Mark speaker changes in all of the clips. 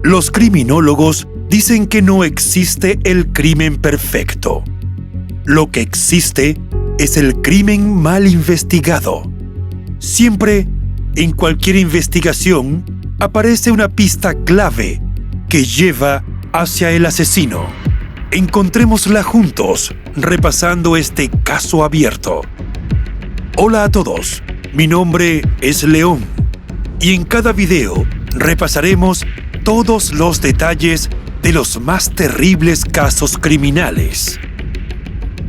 Speaker 1: Los criminólogos dicen que no existe el crimen perfecto. Lo que existe es el crimen mal investigado. Siempre, en cualquier investigación, aparece una pista clave que lleva hacia el asesino. Encontrémosla juntos, repasando este caso abierto. Hola a todos, mi nombre es León, y en cada video repasaremos todos los detalles de los más terribles casos criminales.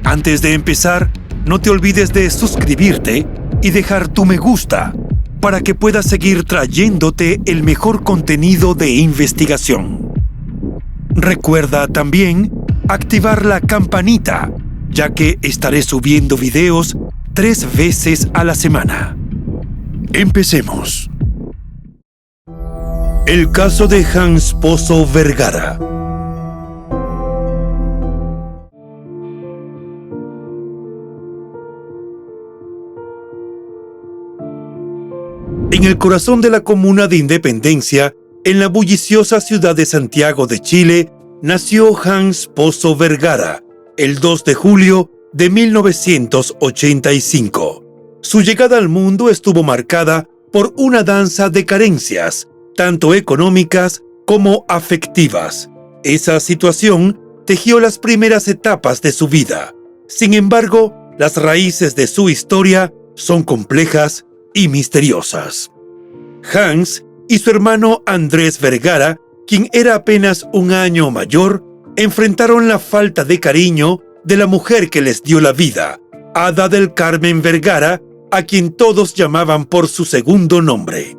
Speaker 1: Antes de empezar, no te olvides de suscribirte y dejar tu me gusta para que pueda seguir trayéndote el mejor contenido de investigación. Recuerda también activar la campanita, ya que estaré subiendo videos 3 veces a la semana. Empecemos. El caso de Hans Pozo Vergara. En el corazón de la comuna de Independencia, en la bulliciosa ciudad de Santiago de Chile, nació Hans Pozo Vergara, el 2 de julio de 1985. Su llegada al mundo estuvo marcada por una danza de carencias, tanto económicas como afectivas. Esa situación tejió las primeras etapas de su vida. Sin embargo, las raíces de su historia son complejas y misteriosas. Hans y su hermano Andrés Vergara, quien era apenas un año mayor, enfrentaron la falta de cariño de la mujer que les dio la vida, Ada del Carmen Vergara, a quien todos llamaban por su segundo nombre.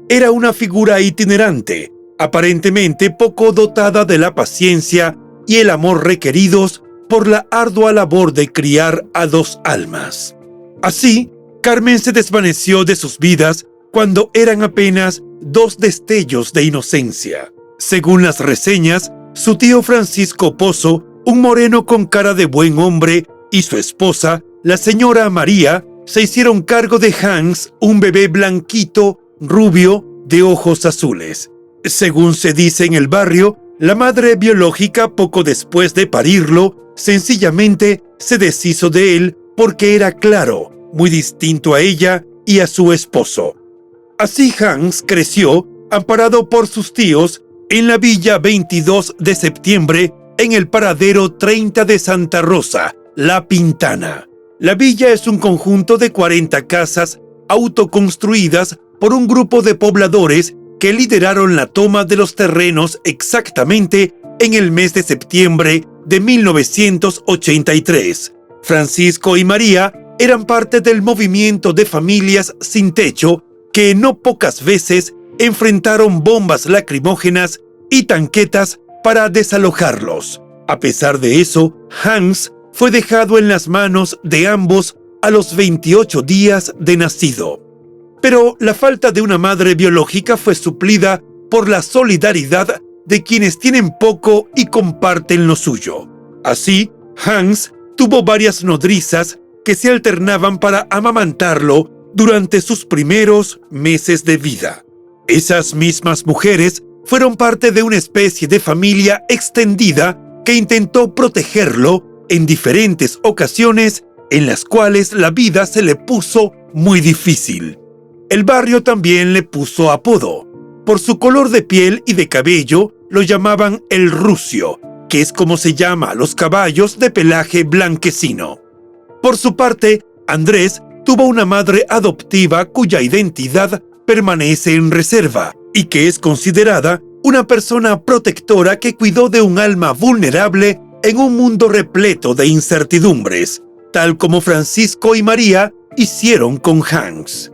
Speaker 1: Era una figura itinerante, aparentemente poco dotada de la paciencia y el amor requeridos por la ardua labor de criar a 2 almas. Así, Carmen se desvaneció de sus vidas cuando eran apenas 2 destellos de inocencia. Según las reseñas, su tío Francisco Pozo, un moreno con cara de buen hombre, y su esposa, la señora María, se hicieron cargo de Hans, un bebé blanquito, rubio, de ojos azules. Según se dice en el barrio, la madre biológica, poco después de parirlo, sencillamente se deshizo de él porque era claro, muy distinto a ella y a su esposo. Así Hans creció, amparado por sus tíos, en la Villa 22 de Septiembre, en el paradero 30 de Santa Rosa, La Pintana. La villa es un conjunto de 40 casas autoconstruidas por un grupo de pobladores que lideraron la toma de los terrenos exactamente en el mes de septiembre de 1983. Francisco y María eran parte del movimiento de familias sin techo que no pocas veces enfrentaron bombas lacrimógenas y tanquetas para desalojarlos. A pesar de eso, Hans fue dejado en las manos de ambos a los 28 días de nacido. Pero la falta de una madre biológica fue suplida por la solidaridad de quienes tienen poco y comparten lo suyo. Así, Hans tuvo varias nodrizas que se alternaban para amamantarlo durante sus primeros meses de vida. Esas mismas mujeres fueron parte de una especie de familia extendida que intentó protegerlo en diferentes ocasiones en las cuales la vida se le puso muy difícil. El barrio también le puso apodo. Por su color de piel y de cabello lo llamaban el rucio, que es como se llama a los caballos de pelaje blanquecino. Por su parte, Andrés tuvo una madre adoptiva cuya identidad permanece en reserva y que es considerada una persona protectora que cuidó de un alma vulnerable en un mundo repleto de incertidumbres, tal como Francisco y María hicieron con Hans.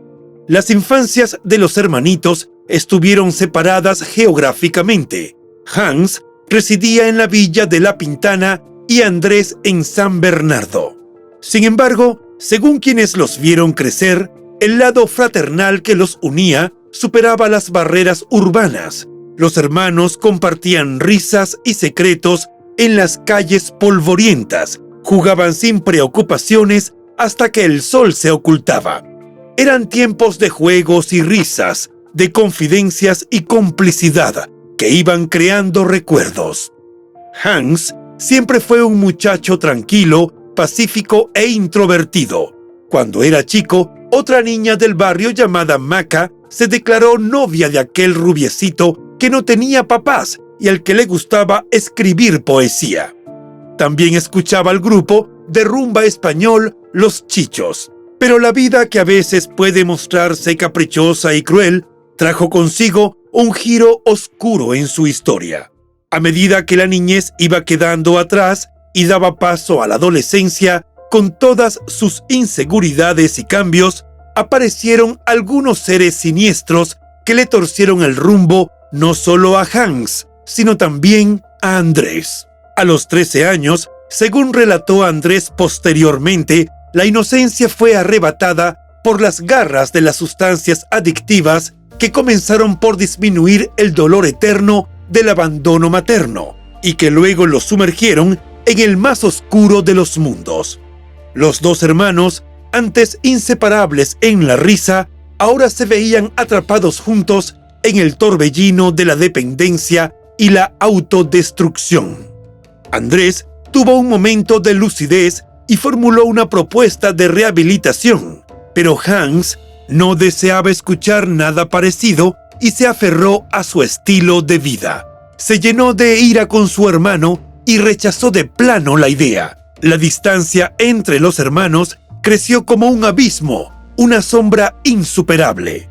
Speaker 1: Las infancias de los hermanitos estuvieron separadas geográficamente. Hans residía en la villa de La Pintana y Andrés en San Bernardo. Sin embargo, según quienes los vieron crecer, el lado fraternal que los unía superaba las barreras urbanas. Los hermanos compartían risas y secretos en las calles polvorientas, jugaban sin preocupaciones hasta que el sol se ocultaba. Eran tiempos de juegos y risas, de confidencias y complicidad, que iban creando recuerdos. Hans siempre fue un muchacho tranquilo, pacífico e introvertido. Cuando era chico, otra niña del barrio llamada Maca se declaró novia de aquel rubiecito que no tenía papás y al que le gustaba escribir poesía. También escuchaba al grupo de rumba español Los Chichos. Pero la vida, que a veces puede mostrarse caprichosa y cruel, trajo consigo un giro oscuro en su historia. A medida que la niñez iba quedando atrás y daba paso a la adolescencia, con todas sus inseguridades y cambios, aparecieron algunos seres siniestros que le torcieron el rumbo no solo a Hans, sino también a Andrés. A los 13 años, según relató Andrés posteriormente, la inocencia fue arrebatada por las garras de las sustancias adictivas que comenzaron por disminuir el dolor eterno del abandono materno y que luego los sumergieron en el más oscuro de los mundos. Los dos hermanos, antes inseparables en la risa, ahora se veían atrapados juntos en el torbellino de la dependencia y la autodestrucción. Andrés tuvo un momento de lucidez y formuló una propuesta de rehabilitación, pero Hans no deseaba escuchar nada parecido y se aferró a su estilo de vida. Se llenó de ira con su hermano y rechazó de plano la idea. La distancia entre los hermanos creció como un abismo, una sombra insuperable.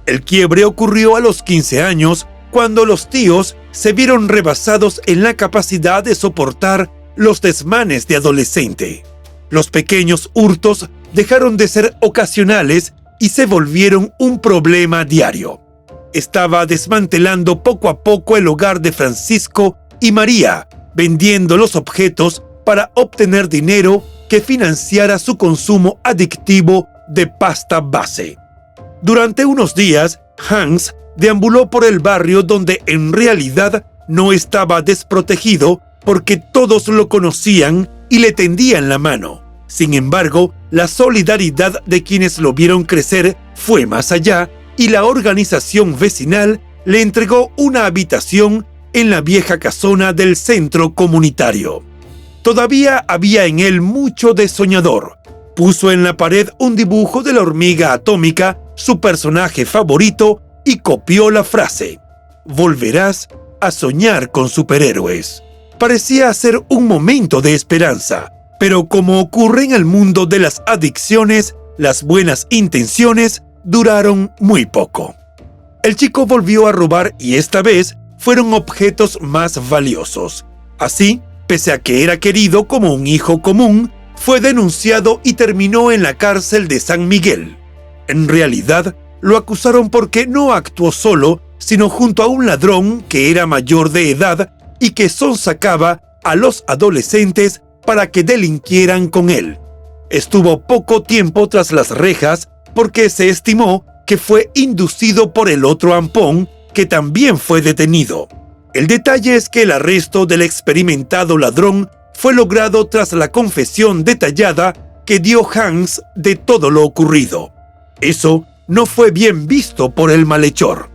Speaker 1: El quiebre ocurrió a los 15 años, cuando los tíos se vieron rebasados en la capacidad de soportar los desmanes de adolescente. Los pequeños hurtos dejaron de ser ocasionales y se volvieron un problema diario. Estaba desmantelando poco a poco el hogar de Francisco y María, vendiendo los objetos para obtener dinero que financiara su consumo adictivo de pasta base. Durante unos días, Hans deambuló por el barrio, donde en realidad no estaba desprotegido porque todos lo conocían y le tendían la mano. Sin embargo, la solidaridad de quienes lo vieron crecer fue más allá y la organización vecinal le entregó una habitación en la vieja casona del centro comunitario. Todavía había en él mucho de soñador. Puso en la pared un dibujo de la hormiga atómica, su personaje favorito, y copió la frase: «Volverás a soñar con superhéroes». Parecía ser un momento de esperanza, pero como ocurre en el mundo de las adicciones, las buenas intenciones duraron muy poco. El chico volvió a robar y esta vez fueron objetos más valiosos. Así, pese a que era querido como un hijo común, fue denunciado y terminó en la cárcel de San Miguel. En realidad, lo acusaron porque no actuó solo, sino junto a un ladrón que era mayor de edad y que sonsacaba a los adolescentes para que delinquieran con él. Estuvo poco tiempo tras las rejas porque se estimó que fue inducido por el otro ampón, que también fue detenido. El detalle es que el arresto del experimentado ladrón fue logrado tras la confesión detallada que dio Hans de todo lo ocurrido. Eso no fue bien visto por el malhechor.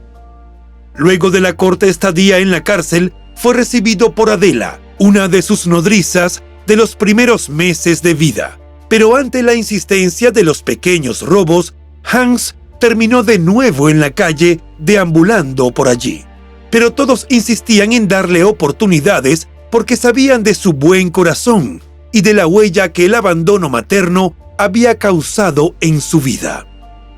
Speaker 1: Luego de la corta estadía en la cárcel, fue recibido por Adela, una de sus nodrizas de los primeros meses de vida. Pero ante la insistencia de los pequeños robos, Hans terminó de nuevo en la calle, deambulando por allí. Pero todos insistían en darle oportunidades porque sabían de su buen corazón y de la huella que el abandono materno había causado en su vida.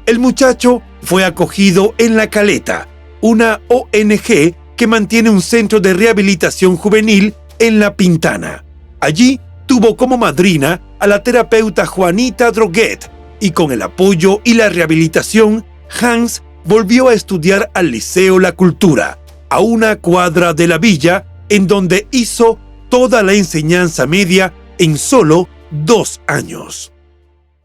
Speaker 1: El muchacho fue acogido en La Caleta, una ONG que mantiene un centro de rehabilitación juvenil en La Pintana. Allí tuvo como madrina a la terapeuta Juanita Droguet, y con el apoyo y la rehabilitación, Hans volvió a estudiar al Liceo La Cultura, a una cuadra de la villa, en donde hizo toda la enseñanza media en solo 2 años.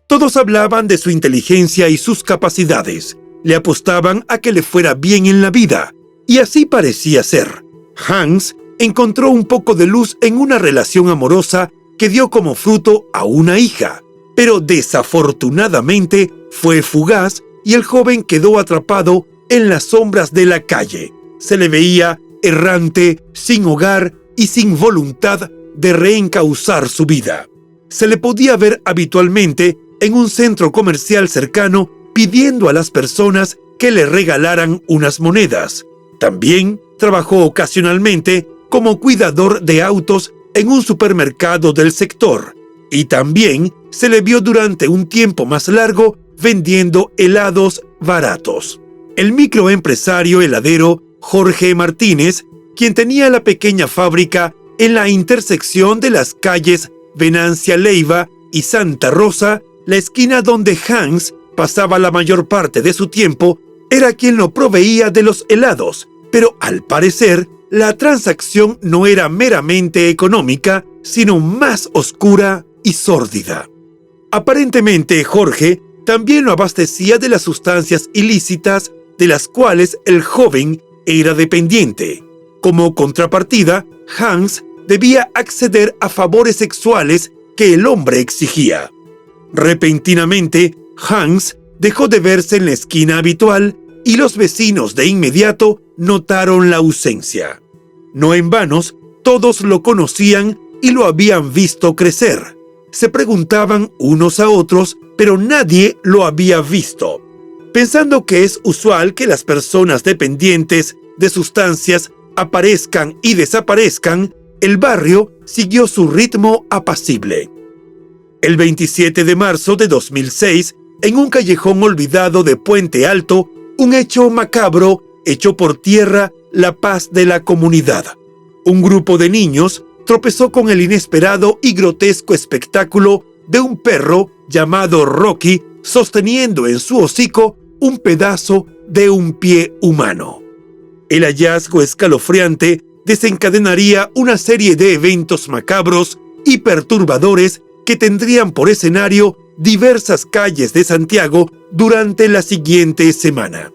Speaker 1: Todos hablaban de su inteligencia y sus capacidades, le apostaban a que le fuera bien en la vida, y así parecía ser. Hans encontró un poco de luz en una relación amorosa que dio como fruto a una hija, pero desafortunadamente fue fugaz y el joven quedó atrapado en las sombras de la calle. Se le veía errante, sin hogar y sin voluntad de reencauzar su vida. Se le podía ver habitualmente en un centro comercial cercano pidiendo a las personas que le regalaran unas monedas. También trabajó ocasionalmente como cuidador de autos en un supermercado del sector, y también se le vio durante un tiempo más largo vendiendo helados baratos. El microempresario heladero Jorge Martínez, quien tenía la pequeña fábrica en la intersección de las calles Venancia Leiva y Santa Rosa, la esquina donde Hans pasaba la mayor parte de su tiempo, era quien lo proveía de los helados, pero al parecer la transacción no era meramente económica, sino más oscura y sórdida. Aparentemente, Jorge también lo abastecía de las sustancias ilícitas de las cuales el joven era dependiente. Como contrapartida, Hans debía acceder a favores sexuales que el hombre exigía. Repentinamente, Hans dejó de verse en la esquina habitual y los vecinos de inmediato notaron la ausencia. No en vano, todos lo conocían y lo habían visto crecer. Se preguntaban unos a otros, pero nadie lo había visto. Pensando que es usual que las personas dependientes de sustancias aparezcan y desaparezcan, el barrio siguió su ritmo apacible. El 27 de marzo de 2006, en un callejón olvidado de Puente Alto, un hecho macabro echó por tierra la paz de la comunidad. Un grupo de niños tropezó con el inesperado y grotesco espectáculo de un perro llamado Rocky sosteniendo en su hocico un pedazo de un pie humano. El hallazgo escalofriante desencadenaría una serie de eventos macabros y perturbadores que tendrían por escenario diversas calles de Santiago durante la siguiente semana.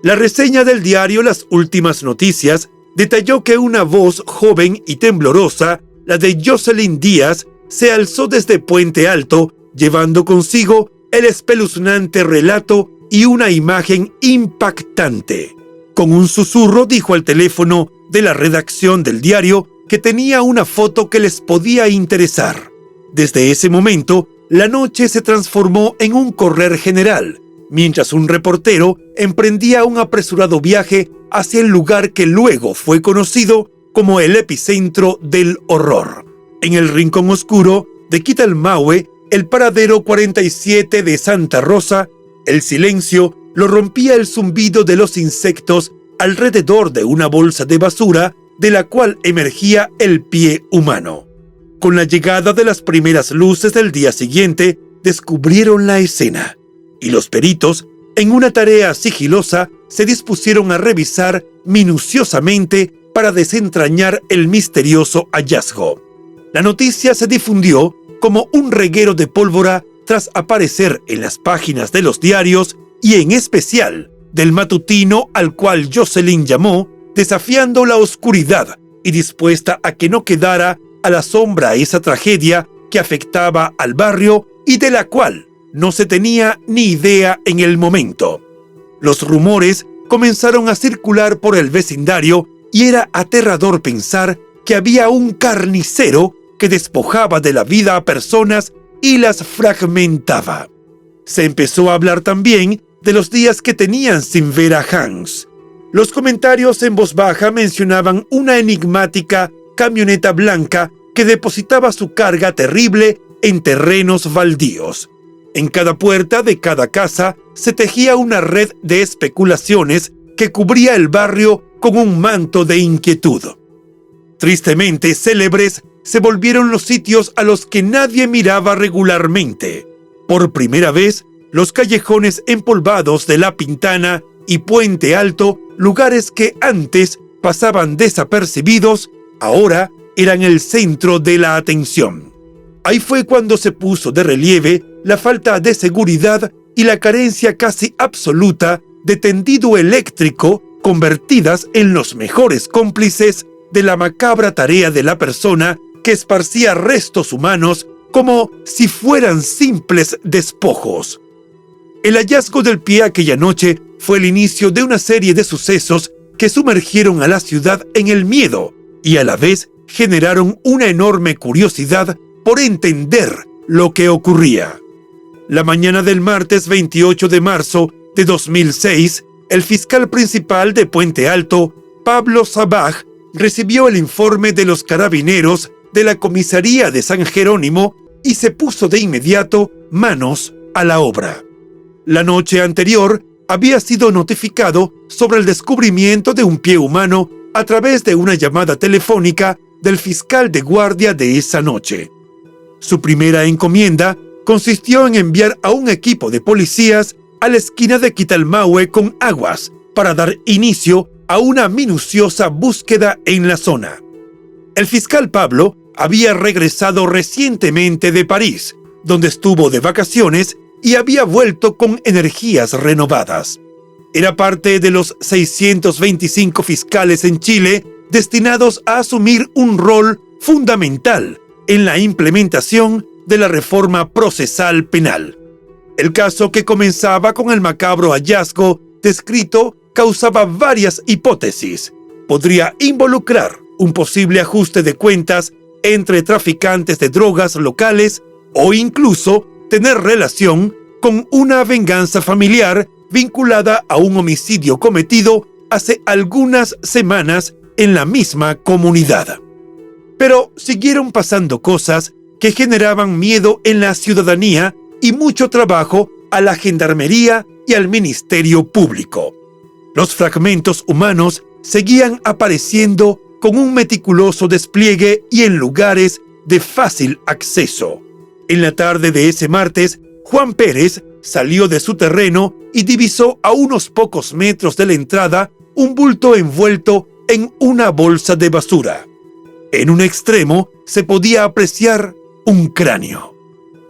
Speaker 1: La reseña del diario Las Últimas Noticias detalló que una voz joven y temblorosa, la de Jocelyn Díaz, se alzó desde Puente Alto, llevando consigo el espeluznante relato y una imagen impactante. Con un susurro dijo al teléfono de la redacción del diario que tenía una foto que les podía interesar. Desde ese momento, la noche se transformó en un correr general, mientras un reportero emprendía un apresurado viaje hacia el lugar que luego fue conocido como el epicentro del horror. En el rincón oscuro de Quitalmahue, el paradero 47 de Santa Rosa, el silencio lo rompía el zumbido de los insectos alrededor de una bolsa de basura de la cual emergía el pie humano. Con la llegada de las primeras luces del día siguiente, descubrieron la escena, y los peritos, en una tarea sigilosa, se dispusieron a revisar minuciosamente para desentrañar el misterioso hallazgo. La noticia se difundió como un reguero de pólvora tras aparecer en las páginas de los diarios y en especial del matutino al cual Jocelyn llamó, desafiando la oscuridad y dispuesta a que no quedara a la sombra esa tragedia que afectaba al barrio y de la cual no se tenía ni idea en el momento. Los rumores comenzaron a circular por el vecindario y era aterrador pensar que había un carnicero que despojaba de la vida a personas y las fragmentaba. Se empezó a hablar también de los días que tenían sin ver a Hans. Los comentarios en voz baja mencionaban una enigmática camioneta blanca que depositaba su carga terrible en terrenos baldíos. En cada puerta de cada casa se tejía una red de especulaciones que cubría el barrio con un manto de inquietud. Tristemente célebres se volvieron los sitios a los que nadie miraba regularmente. Por primera vez, los callejones empolvados de La Pintana y Puente Alto, lugares que antes pasaban desapercibidos, ahora eran el centro de la atención. Ahí fue cuando se puso de relieve la falta de seguridad y la carencia casi absoluta de tendido eléctrico, convertidas en los mejores cómplices de la macabra tarea de la persona que esparcía restos humanos como si fueran simples despojos. El hallazgo del pie aquella noche fue el inicio de una serie de sucesos que sumergieron a la ciudad en el miedo y a la vez generaron una enorme curiosidad por entender lo que ocurría. La mañana del martes 28 de marzo de 2006, el fiscal principal de Puente Alto, Pablo Sabaj, recibió el informe de los carabineros de la comisaría de San Jerónimo y se puso de inmediato manos a la obra. La noche anterior había sido notificado sobre el descubrimiento de un pie humano a través de una llamada telefónica del fiscal de guardia de esa noche. Su primera encomienda consistió en enviar a un equipo de policías a la esquina de Quitalmahue con Aguas para dar inicio a una minuciosa búsqueda en la zona. El fiscal Pablo había regresado recientemente de París, donde estuvo de vacaciones y había vuelto con energías renovadas. Era parte de los 625 fiscales en Chile destinados a asumir un rol fundamental en la implementación de la reforma procesal penal. El caso, que comenzaba con el macabro hallazgo descrito, causaba varias hipótesis. Podría involucrar un posible ajuste de cuentas entre traficantes de drogas locales o incluso tener relación con una venganza familiar vinculada a un homicidio cometido hace algunas semanas en la misma comunidad. Pero siguieron pasando cosas que generaban miedo en la ciudadanía y mucho trabajo a la Gendarmería y al Ministerio Público. Los fragmentos humanos seguían apareciendo con un meticuloso despliegue y en lugares de fácil acceso. En la tarde de ese martes, Juan Pérez salió de su terreno y divisó a unos pocos metros de la entrada un bulto envuelto en una bolsa de basura. En un extremo se podía apreciar un cráneo.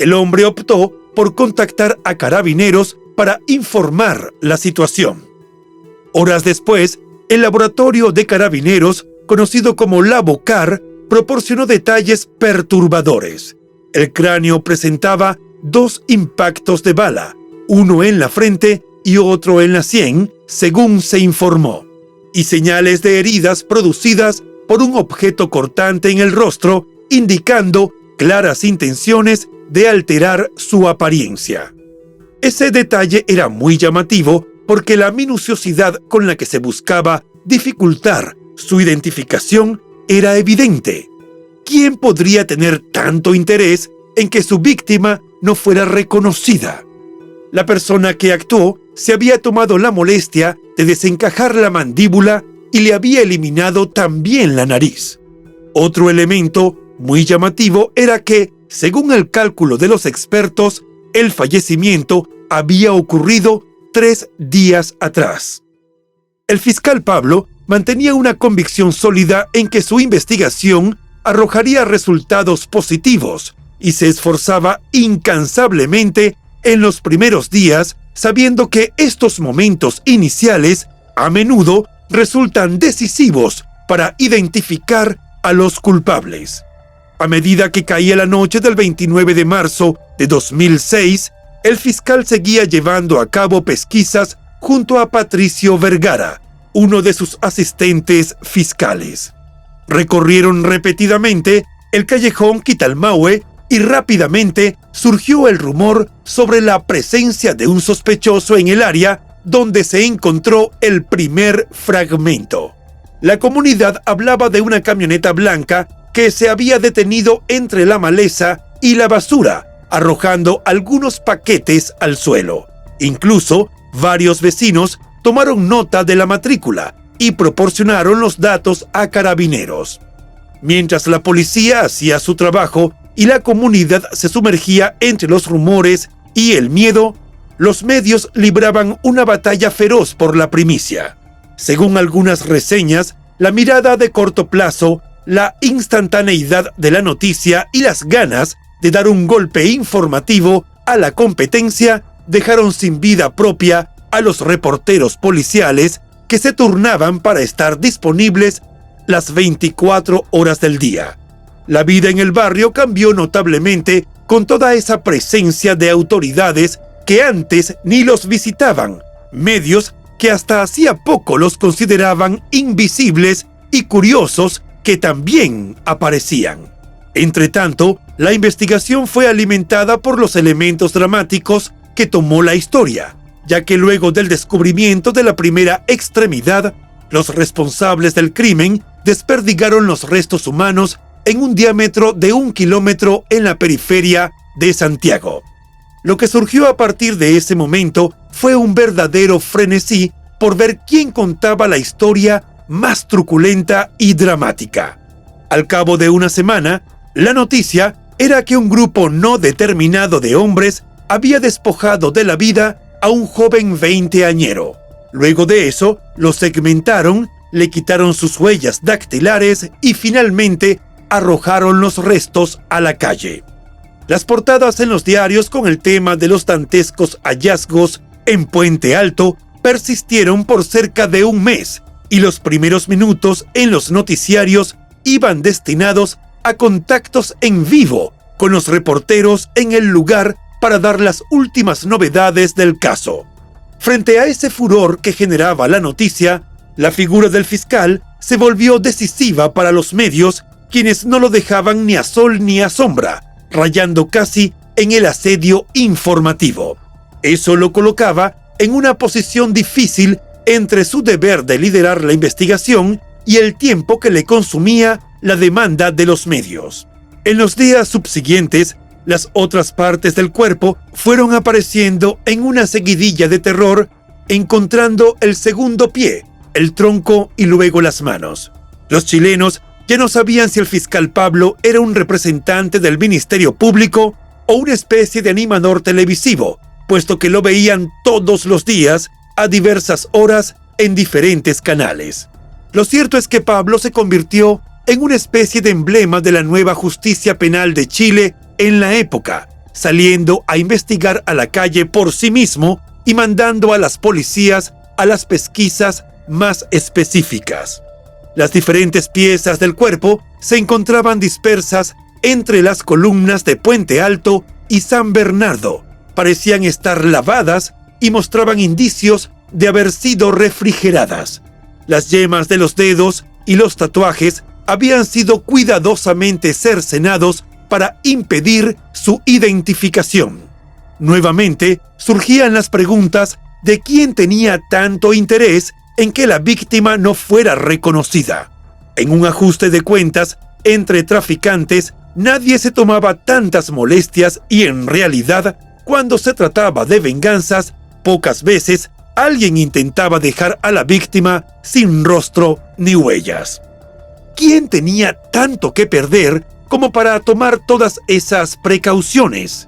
Speaker 1: El hombre optó por contactar a carabineros para informar la situación. Horas después, el laboratorio de carabineros, conocido como Labocar, proporcionó detalles perturbadores. El cráneo presentaba 2 impactos de bala, uno en la frente y otro en la sien, según se informó, y señales de heridas producidas por un objeto cortante en el rostro, indicando claras intenciones de alterar su apariencia. Ese detalle era muy llamativo porque la minuciosidad con la que se buscaba dificultar su identificación era evidente. ¿Quién podría tener tanto interés en que su víctima no fuera reconocida? La persona que actuó se había tomado la molestia de desencajar la mandíbula y le había eliminado también la nariz. Otro elemento muy llamativo era que, según el cálculo de los expertos, el fallecimiento había ocurrido 3 días atrás. El fiscal Pablo mantenía una convicción sólida en que su investigación arrojaría resultados positivos y se esforzaba incansablemente en los primeros días, sabiendo que estos momentos iniciales a menudo resultan decisivos para identificar a los culpables. A medida que caía la noche del 29 de marzo de 2006, el fiscal seguía llevando a cabo pesquisas junto a Patricio Vergara, uno de sus asistentes fiscales. Recorrieron repetidamente el callejón Quitalmahue y rápidamente surgió el rumor sobre la presencia de un sospechoso en el área donde se encontró el primer fragmento. La comunidad hablaba de una camioneta blanca que se había detenido entre la maleza y la basura, arrojando algunos paquetes al suelo. Incluso, varios vecinos tomaron nota de la matrícula y proporcionaron los datos a carabineros. Mientras la policía hacía su trabajo y la comunidad se sumergía entre los rumores y el miedo, los medios libraban una batalla feroz por la primicia. Según algunas reseñas, la mirada de corto plazo, la instantaneidad de la noticia y las ganas de dar un golpe informativo a la competencia dejaron sin vida propia a los reporteros policiales que se turnaban para estar disponibles las 24 horas del día. La vida en el barrio cambió notablemente con toda esa presencia de autoridades que antes ni los visitaban, medios que hasta hacía poco los consideraban invisibles y curiosos que también aparecían. Entretanto, la investigación fue alimentada por los elementos dramáticos que tomó la historia, ya que luego del descubrimiento de la primera extremidad, los responsables del crimen desperdigaron los restos humanos en un diámetro de 1 kilómetro en la periferia de Santiago. Lo que surgió a partir de ese momento fue un verdadero frenesí por ver quién contaba la historia más truculenta y dramática. Al cabo de una semana, la noticia era que un grupo no determinado de hombres había despojado de la vida a un joven veinteañero. Luego de eso, lo segmentaron, le quitaron sus huellas dactilares y finalmente arrojaron los restos a la calle. Las portadas en los diarios con el tema de los dantescos hallazgos en Puente Alto persistieron por cerca de un mes y los primeros minutos en los noticiarios iban destinados a contactos en vivo con los reporteros en el lugar para dar las últimas novedades del caso. Frente a ese furor que generaba la noticia, la figura del fiscal se volvió decisiva para los medios, quienes no lo dejaban ni a sol ni a sombra, rayando casi en el asedio informativo. Eso lo colocaba en una posición difícil entre su deber de liderar la investigación y el tiempo que le consumía la demanda de los medios. En los días subsiguientes, las otras partes del cuerpo fueron apareciendo en una seguidilla de terror, encontrando el segundo pie, el tronco y luego las manos. Los chilenos ya no sabían si el fiscal Pablo era un representante del Ministerio Público o una especie de animador televisivo, puesto que lo veían todos los días, a diversas horas, en diferentes canales. Lo cierto es que Pablo se convirtió en una especie de emblema de la nueva justicia penal de Chile en la época, saliendo a investigar a la calle por sí mismo y mandando a las policías a las pesquisas más específicas. Las diferentes piezas del cuerpo se encontraban dispersas entre las columnas de Puente Alto y San Bernardo. Parecían estar lavadas y mostraban indicios de haber sido refrigeradas. Las yemas de los dedos y los tatuajes habían sido cuidadosamente cercenados para impedir su identificación. Nuevamente surgían las preguntas de quién tenía tanto interés en que la víctima no fuera reconocida. En un ajuste de cuentas entre traficantes, nadie se tomaba tantas molestias y en realidad, cuando se trataba de venganzas, pocas veces alguien intentaba dejar a la víctima sin rostro ni huellas. ¿Quién tenía tanto que perder como para tomar todas esas precauciones?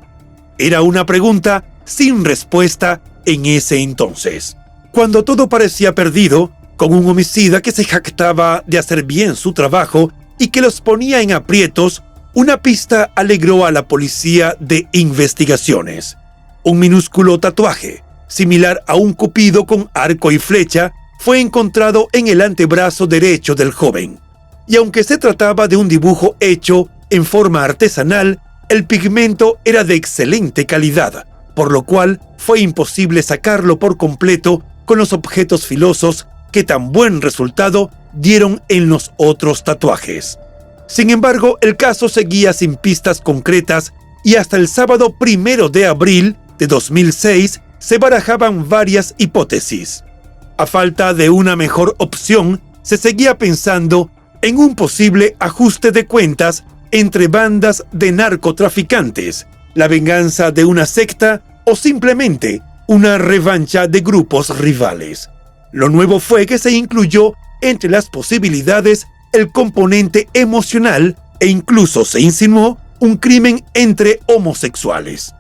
Speaker 1: Era una pregunta sin respuesta en ese entonces. Cuando todo parecía perdido, con un homicida que se jactaba de hacer bien su trabajo y que los ponía en aprietos, una pista alegró a la policía de investigaciones. Un minúsculo tatuaje, similar a un cupido con arco y flecha, fue encontrado en el antebrazo derecho del joven. Y aunque se trataba de un dibujo hecho en forma artesanal, el pigmento era de excelente calidad, por lo cual fue imposible sacarlo por completo con los objetos filosos que tan buen resultado dieron en los otros tatuajes. Sin embargo, el caso seguía sin pistas concretas y hasta el sábado 1 de abril de 2006 se barajaban varias hipótesis. A falta de una mejor opción, se seguía pensando en un posible ajuste de cuentas entre bandas de narcotraficantes, la venganza de una secta o simplemente una revancha de grupos rivales. Lo nuevo fue que se incluyó entre las posibilidades el componente emocional e incluso se insinuó un crimen entre homosexuales.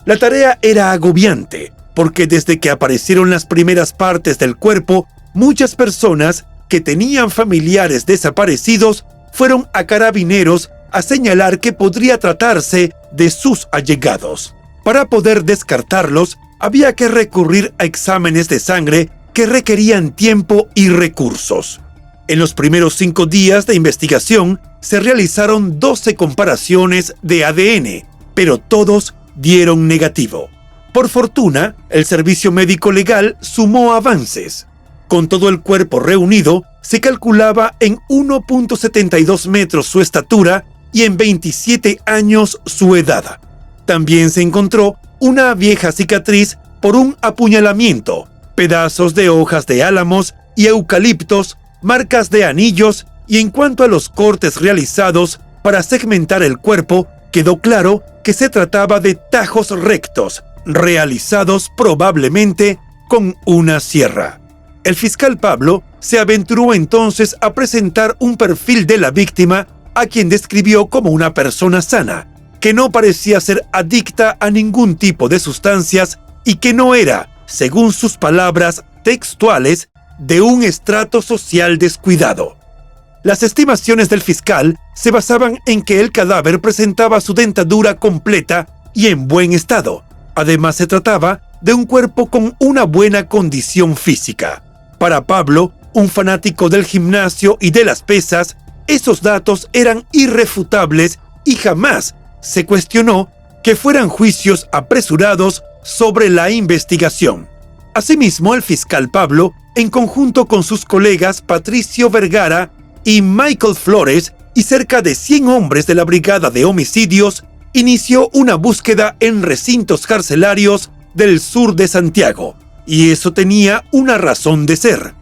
Speaker 1: La tarea era agobiante, porque desde que aparecieron las primeras partes del cuerpo, muchas personas que tenían familiares desaparecidos fueron a Carabineros a señalar que podría tratarse de sus allegados. Para poder descartarlos, había que recurrir a exámenes de sangre que requerían tiempo y recursos. En los primeros 5 días de investigación, se realizaron 12 comparaciones de ADN, pero todos dieron negativo. Por fortuna, el servicio médico legal sumó avances. Con todo el cuerpo reunido, se calculaba en 1.72 metros su estatura y en 27 años su edad. También se encontró una vieja cicatriz por un apuñalamiento, pedazos de hojas de álamos y eucaliptos, marcas de anillos, y en cuanto a los cortes realizados para segmentar el cuerpo, quedó claro que se trataba de tajos rectos, realizados probablemente con una sierra. El fiscal Pablo se aventuró entonces a presentar un perfil de la víctima, a quien describió como una persona sana, que no parecía ser adicta a ningún tipo de sustancias y que no era, según sus palabras textuales, de un estrato social descuidado. Las estimaciones del fiscal se basaban en que el cadáver presentaba su dentadura completa y en buen estado. Además, se trataba de un cuerpo con una buena condición física. Para Pablo, un fanático del gimnasio y de las pesas, esos datos eran irrefutables y jamás se cuestionó que fueran juicios apresurados sobre la investigación. Asimismo, el fiscal Pablo, en conjunto con sus colegas Patricio Vergara y Michael Flores y cerca de 100 hombres de la Brigada de Homicidios, inició una búsqueda en recintos carcelarios del sur de Santiago. Y eso tenía una razón de ser.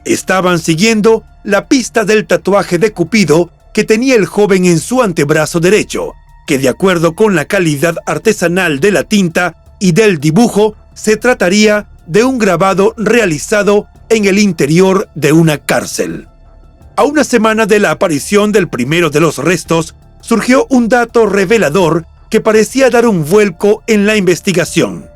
Speaker 1: Estaban siguiendo la pista del tatuaje de Cupido que tenía el joven en su antebrazo derecho, que de acuerdo con la calidad artesanal de la tinta y del dibujo, se trataría de un grabado realizado en el interior de una cárcel. A una semana de la aparición del primero de los restos, surgió un dato revelador que parecía dar un vuelco en la investigación.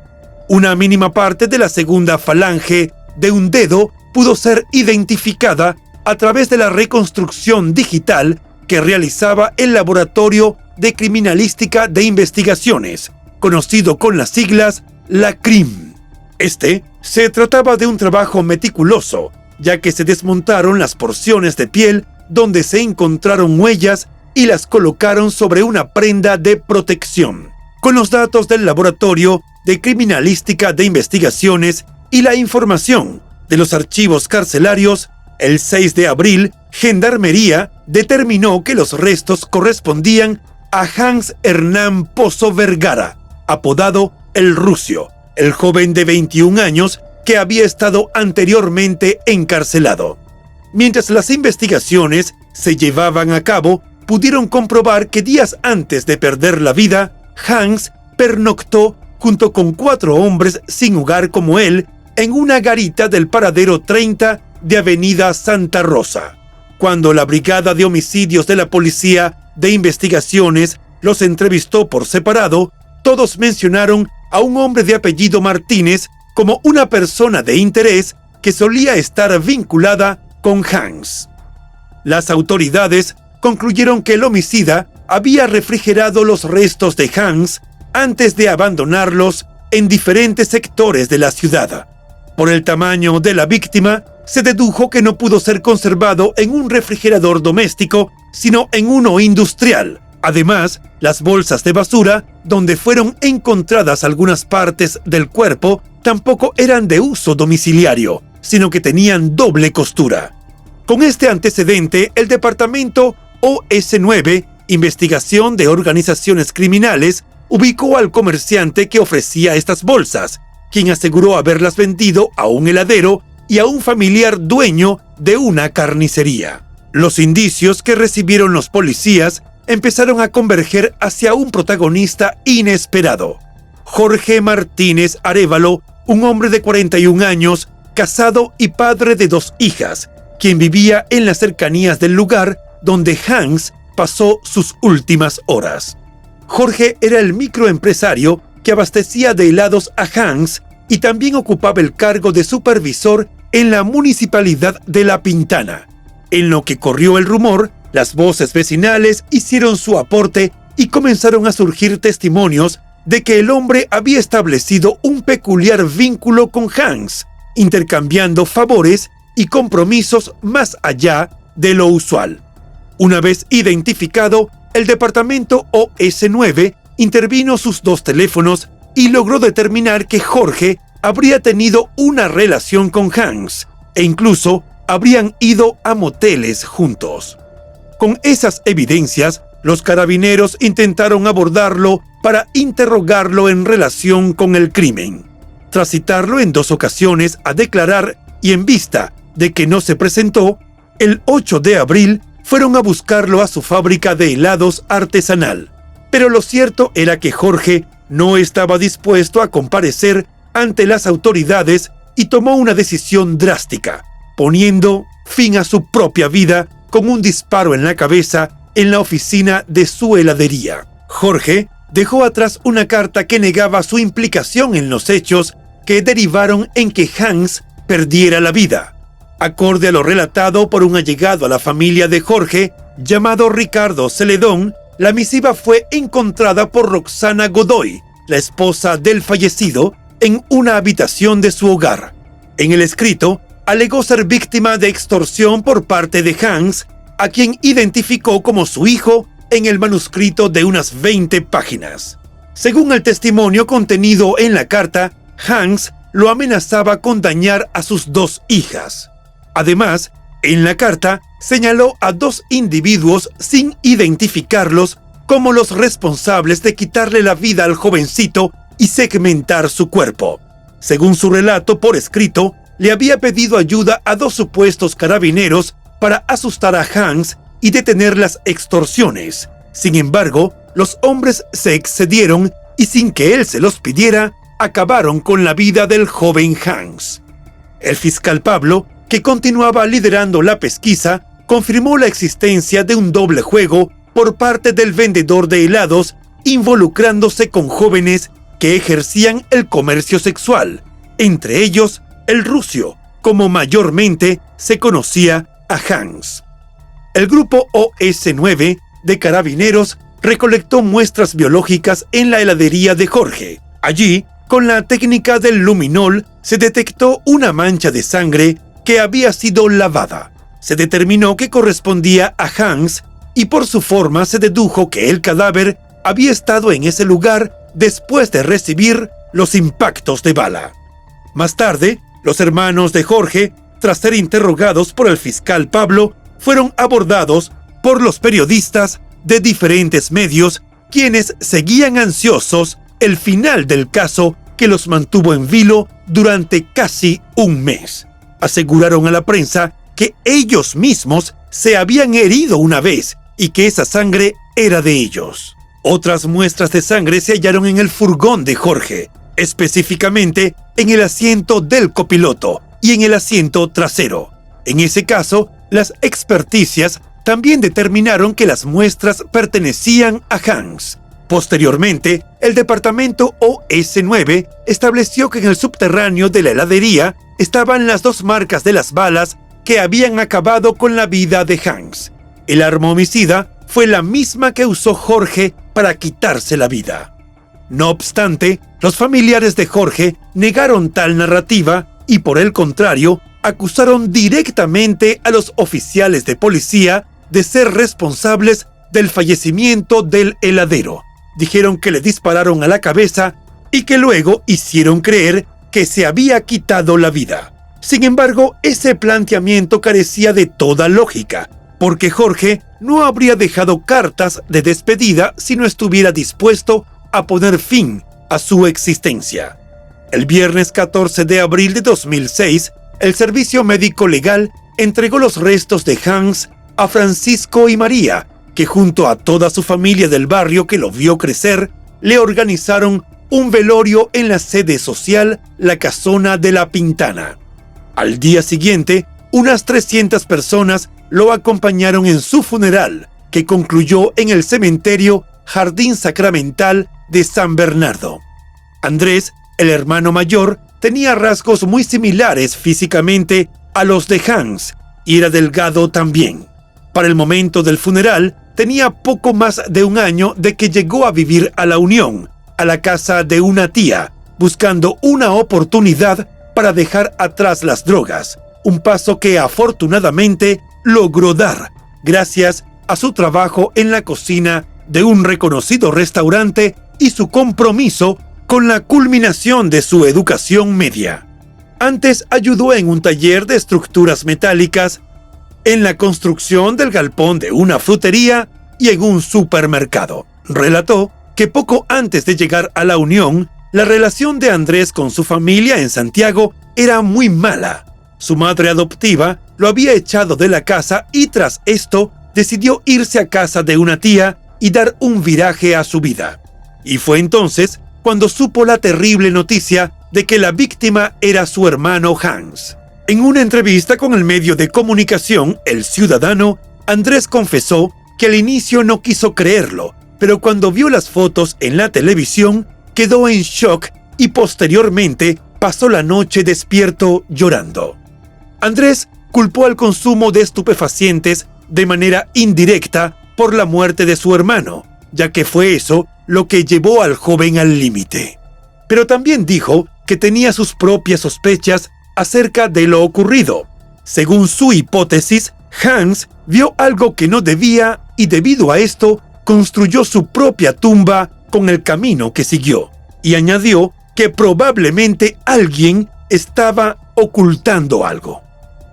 Speaker 1: Una mínima parte de la segunda falange de un dedo pudo ser identificada a través de la reconstrucción digital que realizaba el Laboratorio de Criminalística de Investigaciones, conocido con las siglas LACRIM. Se trataba de un trabajo meticuloso, ya que se desmontaron las porciones de piel donde se encontraron huellas y las colocaron sobre una prenda de protección. Con los datos del Laboratorio de Criminalística de Investigaciones y la información de los archivos carcelarios, el 6 de abril, Gendarmería determinó que los restos correspondían a Hans Hernán Pozo Vergara, apodado El Rucio, el joven de 21 años que había estado anteriormente encarcelado. Mientras las investigaciones se llevaban a cabo, pudieron comprobar que días antes de perder la vida, Hans pernoctó junto con 4 hombres sin hogar como él en una garita del paradero 30 de Avenida Santa Rosa. Cuando la Brigada de Homicidios de la Policía de Investigaciones los entrevistó por separado, todos mencionaron a un hombre de apellido Martínez como una persona de interés que solía estar vinculada con Hans. Las autoridades concluyeron que el homicida había refrigerado los restos de Hans antes de abandonarlos en diferentes sectores de la ciudad. Por el tamaño de la víctima, se dedujo que no pudo ser conservado en un refrigerador doméstico, sino en uno industrial. Además, las bolsas de basura, donde fueron encontradas algunas partes del cuerpo, tampoco eran de uso domiciliario, sino que tenían doble costura. Con este antecedente, el departamento OS9, Investigación de Organizaciones Criminales, ubicó al comerciante que ofrecía estas bolsas, quien aseguró haberlas vendido a un heladero y a un familiar dueño de una carnicería. Los indicios que recibieron los policías empezaron a converger hacia un protagonista inesperado. Jorge Martínez Arévalo, un hombre de 41 años, casado y padre de 2 hijas, quien vivía en las cercanías del lugar donde Hans pasó sus últimas horas. Jorge era el microempresario que abastecía de helados a Hans y también ocupaba el cargo de supervisor en la municipalidad de La Pintana. En lo que corrió el rumor, las voces vecinales hicieron su aporte y comenzaron a surgir testimonios de que el hombre había establecido un peculiar vínculo con Hans, intercambiando favores y compromisos más allá de lo usual. Una vez identificado, el departamento OS9 intervino sus 2 teléfonos y logró determinar que Jorge habría tenido una relación con Hans e incluso habrían ido a moteles juntos. Con esas evidencias, los carabineros intentaron abordarlo para interrogarlo en relación con el crimen. Tras citarlo en 2 ocasiones a declarar y en vista de que no se presentó, el 8 de abril fueron a buscarlo a su fábrica de helados artesanal. Pero lo cierto era que Jorge no estaba dispuesto a comparecer ante las autoridades y tomó una decisión drástica, poniendo fin a su propia vida con un disparo en la cabeza en la oficina de su heladería. Jorge dejó atrás una carta que negaba su implicación en los hechos que derivaron en que Hans perdiera la vida. Acorde a lo relatado por un allegado a la familia de Jorge, llamado Ricardo Celedón, la misiva fue encontrada por Roxana Godoy, la esposa del fallecido, en una habitación de su hogar. En el escrito, alegó ser víctima de extorsión por parte de Hans, a quien identificó como su hijo en el manuscrito de unas 20 páginas. Según el testimonio contenido en la carta, Hans lo amenazaba con dañar a sus 2 hijas. Además, en la carta señaló a 2 individuos sin identificarlos como los responsables de quitarle la vida al jovencito y segmentar su cuerpo. Según su relato por escrito, le había pedido ayuda a 2 supuestos carabineros para asustar a Hans y detener las extorsiones. Sin embargo, los hombres se excedieron y sin que él se los pidiera, acabaron con la vida del joven Hans. El fiscal Pablo, que continuaba liderando la pesquisa, confirmó la existencia de un doble juego por parte del vendedor de helados involucrándose con jóvenes que ejercían el comercio sexual, entre ellos el Rucio, como mayormente se conocía a Hans. El grupo OS9 de carabineros recolectó muestras biológicas en la heladería de Jorge. Allí, con la técnica del luminol, se detectó una mancha de sangre que había sido lavada. Se determinó que correspondía a Hans y por su forma se dedujo que el cadáver había estado en ese lugar después de recibir los impactos de bala. Más tarde, los hermanos de Jorge, tras ser interrogados por el fiscal Pablo, fueron abordados por los periodistas de diferentes medios, quienes seguían ansiosos el final del caso que los mantuvo en vilo durante casi un mes. Aseguraron a la prensa que ellos mismos se habían herido una vez y que esa sangre era de ellos. Otras muestras de sangre se hallaron en el furgón de Jorge, específicamente en el asiento del copiloto y en el asiento trasero. En ese caso, las experticias también determinaron que las muestras pertenecían a Hans. Posteriormente, el departamento OS9 estableció que en el subterráneo de la heladería estaban las 2 marcas de las balas que habían acabado con la vida de Hans. El arma homicida fue la misma que usó Jorge para quitarse la vida. No obstante, los familiares de Jorge negaron tal narrativa y, por el contrario, acusaron directamente a los oficiales de policía de ser responsables del fallecimiento del heladero. Dijeron que le dispararon a la cabeza y que luego hicieron creer que se había quitado la vida. Sin embargo, ese planteamiento carecía de toda lógica, porque Jorge no habría dejado cartas de despedida si no estuviera dispuesto a poner fin a su existencia. El viernes 14 de abril de 2006, el Servicio Médico Legal entregó los restos de Hans a Francisco y María, que junto a toda su familia del barrio que lo vio crecer, le organizaron un velorio en la sede social La Casona de la Pintana. Al día siguiente, unas 300 personas lo acompañaron en su funeral, que concluyó en el cementerio Jardín Sacramental de San Bernardo. Andrés, el hermano mayor, tenía rasgos muy similares físicamente a los de Hans y era delgado también. Para el momento del funeral, tenía poco más de un año de que llegó a vivir a La Unión, a la casa de una tía, buscando una oportunidad para dejar atrás las drogas, un paso que afortunadamente logró dar, gracias a su trabajo en la cocina de un reconocido restaurante y su compromiso con la culminación de su educación media. Antes ayudó en un taller de estructuras metálicas, en la construcción del galpón de una frutería y en un supermercado. Relató que poco antes de llegar a la unión, la relación de Andrés con su familia en Santiago era muy mala. Su madre adoptiva lo había echado de la casa y tras esto decidió irse a casa de una tía y dar un viraje a su vida. Y fue entonces cuando supo la terrible noticia de que la víctima era su hermano Hans. En una entrevista con el medio de comunicación El Ciudadano, Andrés confesó que al inicio no quiso creerlo, pero cuando vio las fotos en la televisión quedó en shock y posteriormente pasó la noche despierto llorando. Andrés culpó al consumo de estupefacientes de manera indirecta por la muerte de su hermano, ya que fue eso lo que llevó al joven al límite. Pero también dijo que tenía sus propias sospechas acerca de lo ocurrido. Según su hipótesis, Hans vio algo que no debía y debido a esto construyó su propia tumba con el camino que siguió. Y añadió que probablemente alguien estaba ocultando algo.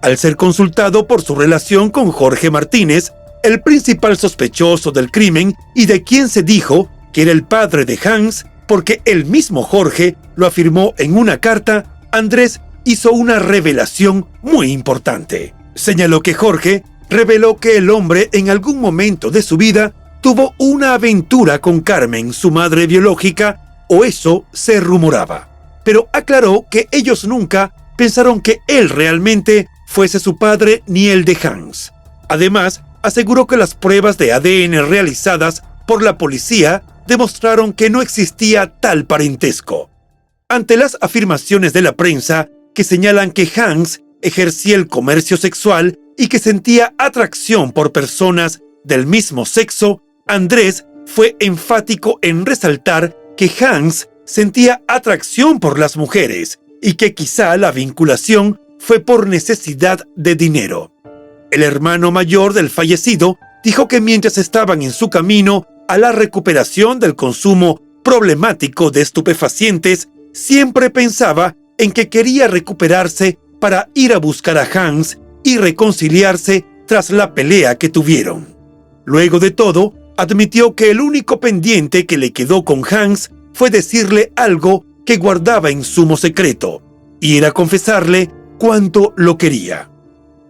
Speaker 1: Al ser consultado por su relación con Jorge Martínez, el principal sospechoso del crimen y de quien se dijo que era el padre de Hans, porque el mismo Jorge lo afirmó en una carta, Andrés hizo una revelación muy importante. Señaló que Jorge reveló que el hombre en algún momento de su vida tuvo una aventura con Carmen, su madre biológica, o eso se rumoraba. Pero aclaró que ellos nunca pensaron que él realmente fuese su padre ni el de Hans. Además, aseguró que las pruebas de ADN realizadas por la policía demostraron que no existía tal parentesco. Ante las afirmaciones de la prensa que señalan que Hans ejercía el comercio sexual y que sentía atracción por personas del mismo sexo, Andrés fue enfático en resaltar que Hans sentía atracción por las mujeres y que quizá la vinculación fue por necesidad de dinero. El hermano mayor del fallecido dijo que mientras estaban en su camino a la recuperación del consumo problemático de estupefacientes, siempre pensaba en que quería recuperarse para ir a buscar a Hans y reconciliarse tras la pelea que tuvieron. Luego de todo, admitió que el único pendiente que le quedó con Hans fue decirle algo que guardaba en sumo secreto, y era confesarle cuánto lo quería.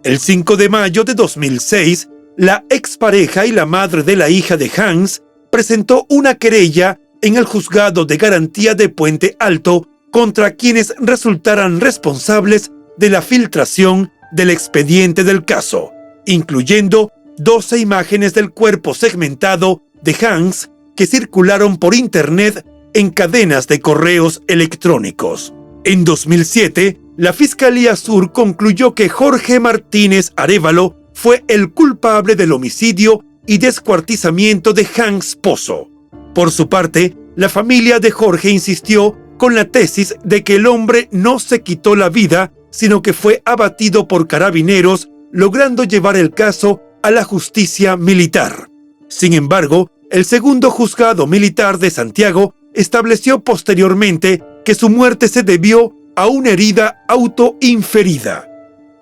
Speaker 1: El 5 de mayo de 2006, la expareja y la madre de la hija de Hans presentó una querella en el Juzgado de Garantía de Puente Alto contra quienes resultaran responsables de la filtración del expediente del caso, incluyendo 12 imágenes del cuerpo segmentado de Hans que circularon por internet en cadenas de correos electrónicos. En 2007, la Fiscalía Sur concluyó que Jorge Martínez Arévalo fue el culpable del homicidio y descuartizamiento de Hans Pozo. Por su parte, la familia de Jorge insistió con la tesis de que el hombre no se quitó la vida, sino que fue abatido por carabineros, logrando llevar el caso a la justicia militar. Sin embargo, el segundo juzgado militar de Santiago estableció posteriormente que su muerte se debió a una herida autoinferida.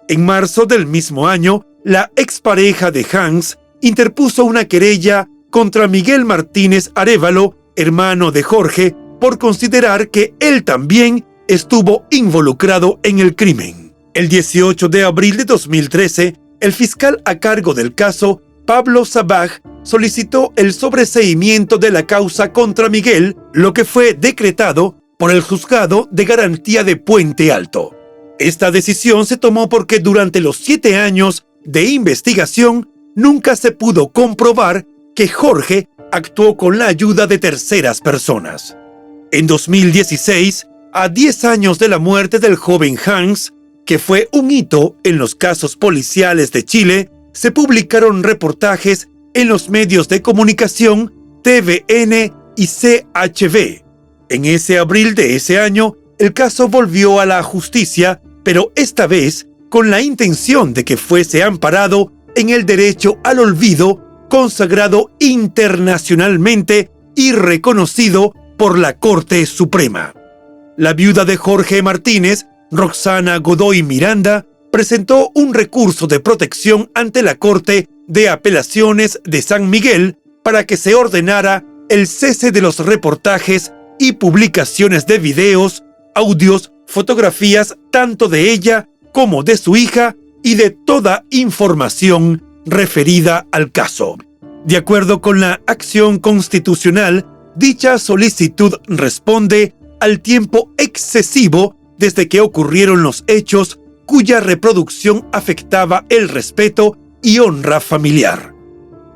Speaker 1: En marzo del mismo año, la expareja de Hans interpuso una querella contra Miguel Martínez Arévalo, hermano de Jorge, por considerar que él también estuvo involucrado en el crimen. El 18 de abril de 2013, el fiscal a cargo del caso, Pablo Sabaj, solicitó el sobreseimiento de la causa contra Miguel, lo que fue decretado por el Juzgado de Garantía de Puente Alto. Esta decisión se tomó porque durante los 7 años de investigación nunca se pudo comprobar que Jorge actuó con la ayuda de terceras personas. En 2016, a 10 años de la muerte del joven Hans, que fue un hito en los casos policiales de Chile, se publicaron reportajes en los medios de comunicación TVN y CHV. En ese abril de ese año, el caso volvió a la justicia, pero esta vez con la intención de que fuese amparado en el derecho al olvido consagrado internacionalmente y reconocido por la Corte Suprema. La viuda de Jorge Martínez, Roxana Godoy Miranda, presentó un recurso de protección ante la Corte de Apelaciones de San Miguel para que se ordenara el cese de los reportajes y publicaciones de videos, audios, fotografías tanto de ella como de su hija y de toda información referida al caso. De acuerdo con la acción constitucional, dicha solicitud responde al tiempo excesivo desde que ocurrieron los hechos cuya reproducción afectaba el respeto y honra familiar.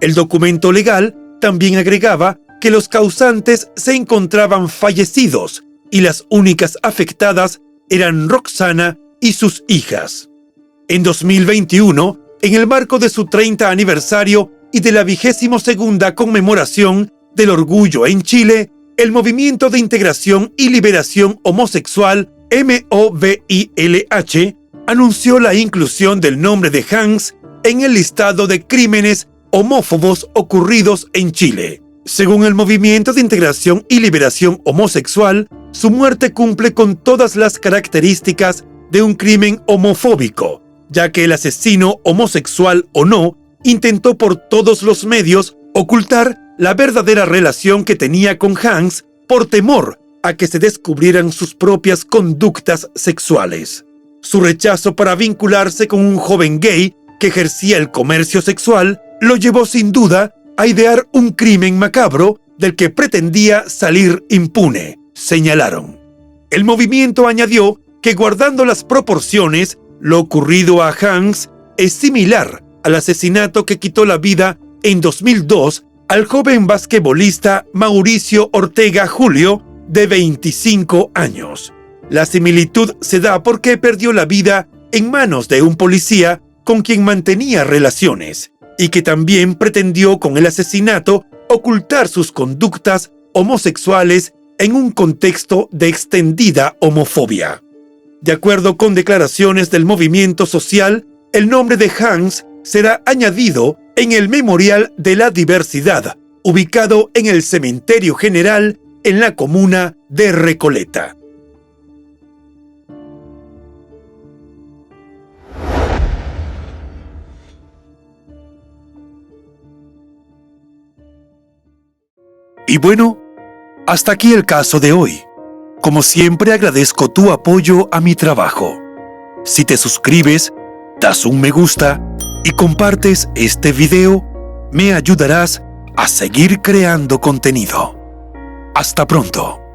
Speaker 1: El documento legal también agregaba que los causantes se encontraban fallecidos y las únicas afectadas eran Roxana y sus hijas. En 2021, en el marco de su 30 aniversario y de la 22ª conmemoración del orgullo en Chile, el Movimiento de Integración y Liberación Homosexual, MOVILH, anunció la inclusión del nombre de Hans en el listado de crímenes homófobos ocurridos en Chile. Según el Movimiento de Integración y Liberación Homosexual, su muerte cumple con todas las características de un crimen homofóbico, ya que el asesino, homosexual o no, intentó por todos los medios ocultar la verdadera relación que tenía con Hans por temor a que se descubrieran sus propias conductas sexuales. Su rechazo para vincularse con un joven gay que ejercía el comercio sexual lo llevó sin duda a idear un crimen macabro del que pretendía salir impune, señalaron. El movimiento añadió que, guardando las proporciones, lo ocurrido a Hans es similar al asesinato que quitó la vida en 2002 al joven basquetbolista Mauricio Ortega Julio, de 25 años. La similitud se da porque perdió la vida en manos de un policía con quien mantenía relaciones y que también pretendió con el asesinato ocultar sus conductas homosexuales en un contexto de extendida homofobia. De acuerdo con declaraciones del movimiento social, el nombre de Hans será añadido en el Memorial de la Diversidad, ubicado en el Cementerio General en la comuna de Recoleta. Y bueno, hasta aquí el caso de hoy. Como siempre, agradezco tu apoyo a mi trabajo. Si te suscribes, das un me gusta y compartes este video, me ayudarás a seguir creando contenido. Hasta pronto.